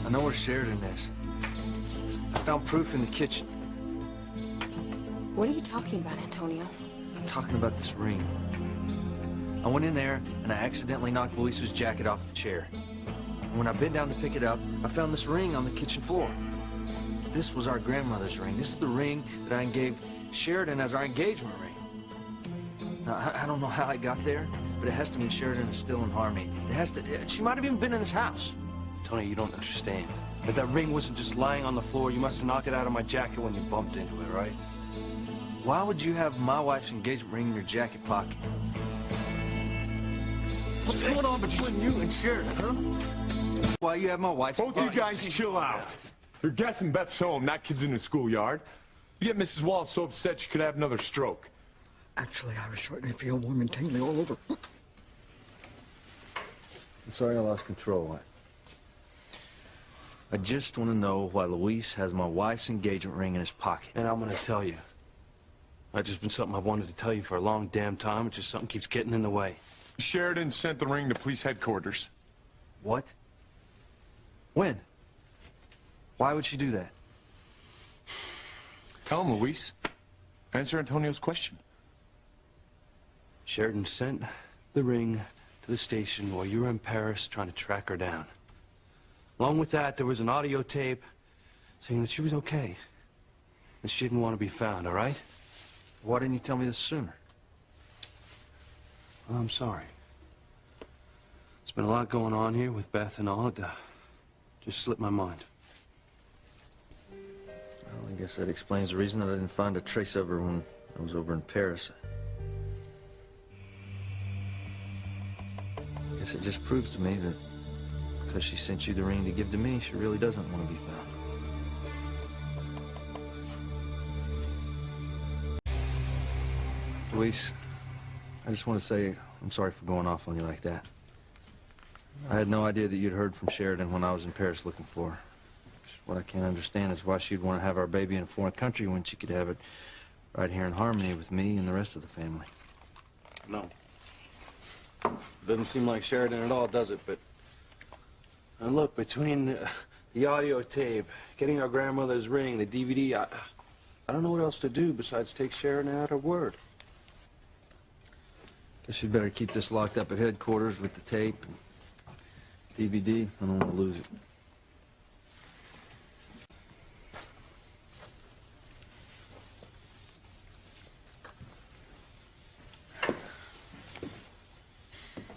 I know where Sheridan is. I found proof in the kitchen. What are you talking about, Antonio? I'm talking about this ring. I went in there and I accidentally knocked Luis's jacket off the chair. And when I bent down to pick it up, I found this ring on the kitchen floor. This was our grandmother's ring. This is the ring that I gave Sheridan as our engagement ring. Now, I don't know how it got there, but it has to mean Sheridan is still in Harmony. It has to. She might have even been in this house. Tony, you don't understand. But that ring wasn't just lying on the floor. You must have knocked it out of my jacket when you bumped into it, right? Why would you have my wife's engagement ring in your jacket pocket? What's going on between you and Sheridan, huh? Why you have my wife's... Both you guys chill out. You're guessing Beth's home, that kid's in the schoolyard. You get Mrs. Wallace so upset she could have another stroke. Actually, I was starting to feel warm and tingly all over. I'm sorry I lost control. I just want to know why Luis has my wife's engagement ring in his pocket. And I'm gonna tell you. That's just been something I've wanted to tell you for a long damn time. It's just something keeps getting in the way. Sheridan sent the ring to police headquarters. What? When? Why would she do that? Tell him, Luis. Answer Antonio's question. Sheridan sent the ring to the station while you were in Paris trying to track her down. Along with that, there was an audio tape saying that she was okay. And she didn't want to be found, all right? Why didn't you tell me this sooner? Well, I'm sorry. There's been a lot going on here with Beth and all. It just slipped my mind. Well, I guess that explains the reason that I didn't find a trace of her when I was over in Paris. I guess it just proves to me that because she sent you the ring to give to me, she really doesn't want to be found. Luis, I just want to say I'm sorry for going off on you like that. I had no idea that you'd heard from Sheridan when I was in Paris looking for her. What I can't understand is why she'd want to have our baby in a foreign country when she could have it right here in Harmony with me and the rest of the family. No. Doesn't seem like Sheridan at all, does it? But and look, between the audio tape, getting our grandmother's ring, the DVD, I don't know what else to do besides take Sheridan at her word. Guess you'd better keep this locked up at headquarters with the tape and DVD. I don't want to lose it.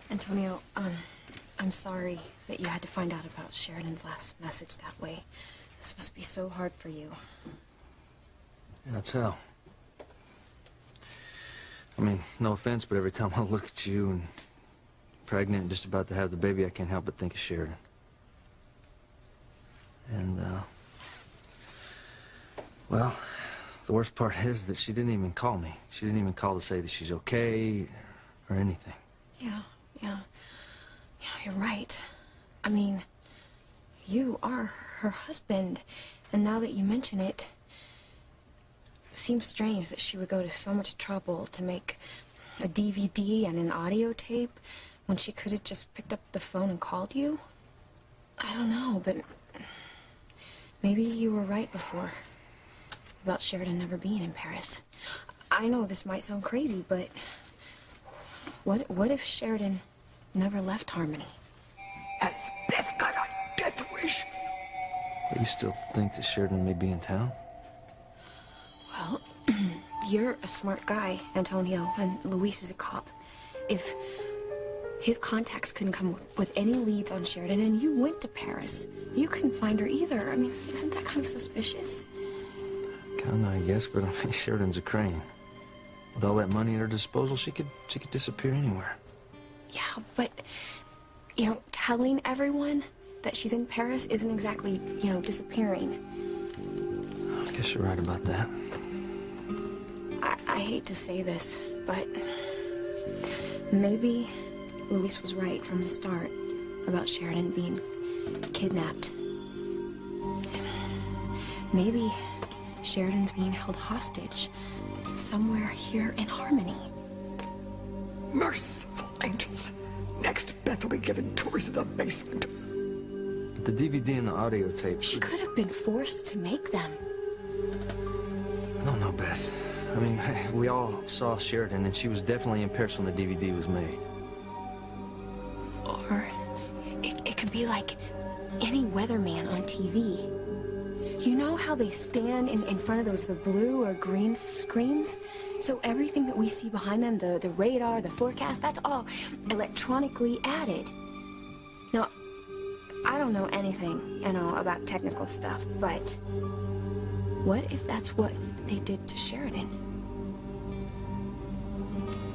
Antonio, I'm sorry that you had to find out about Sheridan's last message that way. This must be so hard for you. Yeah, that's hell. I mean, no offense, but every time I look at you and pregnant and just about to have the baby, I can't help but think of Sheridan. And, well, the worst part is that she didn't even call me. She didn't even call to say that she's okay or anything. Yeah, you're right. I mean, you are her husband, and now that you mention it, it seems strange that she would go to so much trouble to make a DVD and an audio tape when she could have just picked up the phone and called you. I don't know, but maybe you were right before about Sheridan never being in Paris. I know this might sound crazy, but what if Sheridan never left Harmony? Has Beth got a death wish? But you still think that Sheridan may be in town? Well, you're a smart guy, Antonio, and Luis is a cop. If his contacts couldn't come with any leads on Sheridan and you went to Paris, you couldn't find her either. I mean, isn't that kind of suspicious? Kinda, I guess, but I mean, Sheridan's a crane. With all that money at her disposal, she could disappear anywhere. Yeah, but, you know, telling everyone that she's in Paris isn't exactly, you know, disappearing. I guess you're right about that. I hate to say this, but maybe Luis was right from the start about Sheridan being kidnapped. Maybe Sheridan's being held hostage somewhere here in Harmony. Merciful angels. Next, Beth will be given tours of the basement. But the DVD and the audio tape... She could have been forced to make them. I don't know, Beth. I mean, we all saw Sheridan, and she was definitely in Paris when the DVD was made. Or it could be like any weatherman on TV. You know how they stand in front of the blue or green screens? So everything that we see behind them, the radar, the forecast, that's all electronically added. Now, I don't know anything, about technical stuff, but what if that's what they did to Sheridan?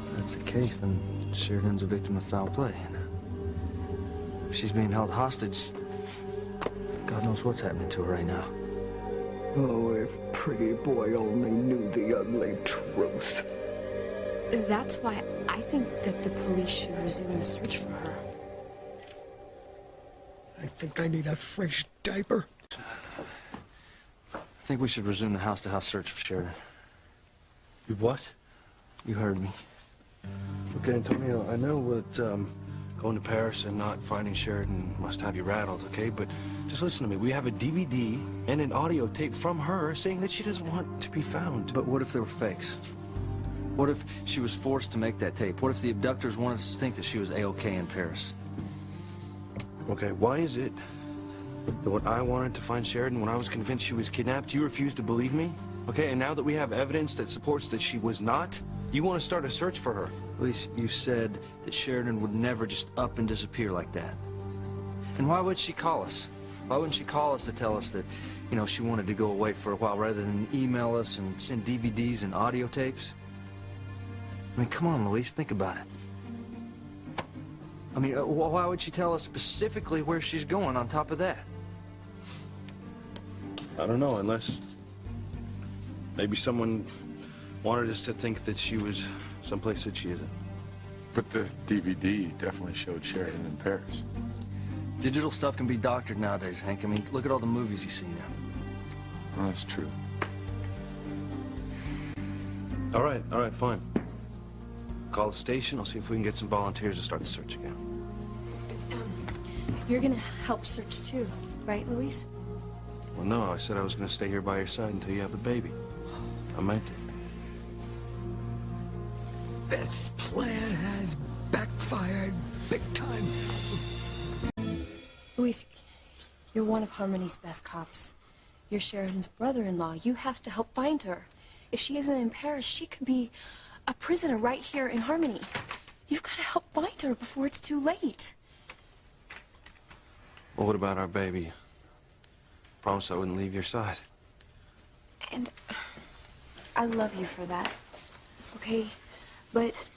If that's the case, then Sheridan's a victim of foul play. If she's being held hostage, God knows what's happening to her right now. Oh, if pretty boy only knew the ugly truth. That's why I think that the police should resume the search for her. I think I need a fresh diaper. I think we should resume the house-to-house search for Sheridan. You what? You heard me. Okay, Antonio, I know that going to Paris and not finding Sheridan must have you rattled, okay? But just listen to me. We have a DVD and an audio tape from her saying that she doesn't want to be found. But what if they were fakes? What if she was forced to make that tape? What if the abductors wanted us to think that she was A-OK in Paris? Okay, why is it that when I wanted to find Sheridan, when I was convinced she was kidnapped, you refused to believe me? Okay, and now that we have evidence that supports that she was not, you want to start a search for her. Luis, you said that Sheridan would never just up and disappear like that. And why would she call us? Why wouldn't she call us to tell us that, she wanted to go away for a while rather than email us and send DVDs and audio tapes? I mean, come on, Luis, think about it. I mean, why would she tell us specifically where she's going on top of that? I don't know, unless maybe someone wanted us to think that she was someplace that she isn't. But the DVD definitely showed Sheridan in Paris. Digital stuff can be doctored nowadays, Hank. I mean, look at all the movies you see now. Well, that's true. All right, fine. Call the station. I'll see if we can get some volunteers to start the search again. You're gonna help search too, right, Luis? Well, no, I said I was going to stay here by your side until you have the baby. I meant it. Beth's plan has backfired big time. Luis, you're one of Harmony's best cops. You're Sheridan's brother-in-law. You have to help find her. If she isn't in Paris, she could be a prisoner right here in Harmony. You've got to help find her before it's too late. Well, what about our baby? Promise I wouldn't leave your side. And I love you for that, okay? But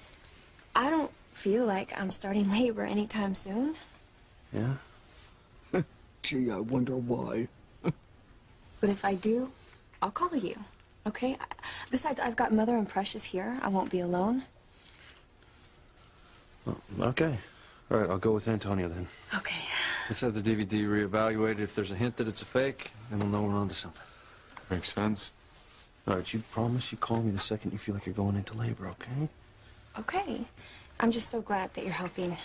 I don't feel like I'm starting labor anytime soon. Yeah? Gee, I wonder why. But if I do, I'll call you, okay? Besides, I've got Mother and Precious here. I won't be alone. Well, okay. All right, I'll go with Antonio then. Okay. Let's have the DVD reevaluated. If there's a hint that it's a fake, then we'll know we're onto something. Makes sense. All right, you promise you call me the second you feel like you're going into labor, okay? Okay. I'm just so glad that you're helping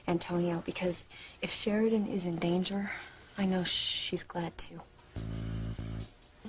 Antonio, because if Sheridan is in danger, I know she's glad too.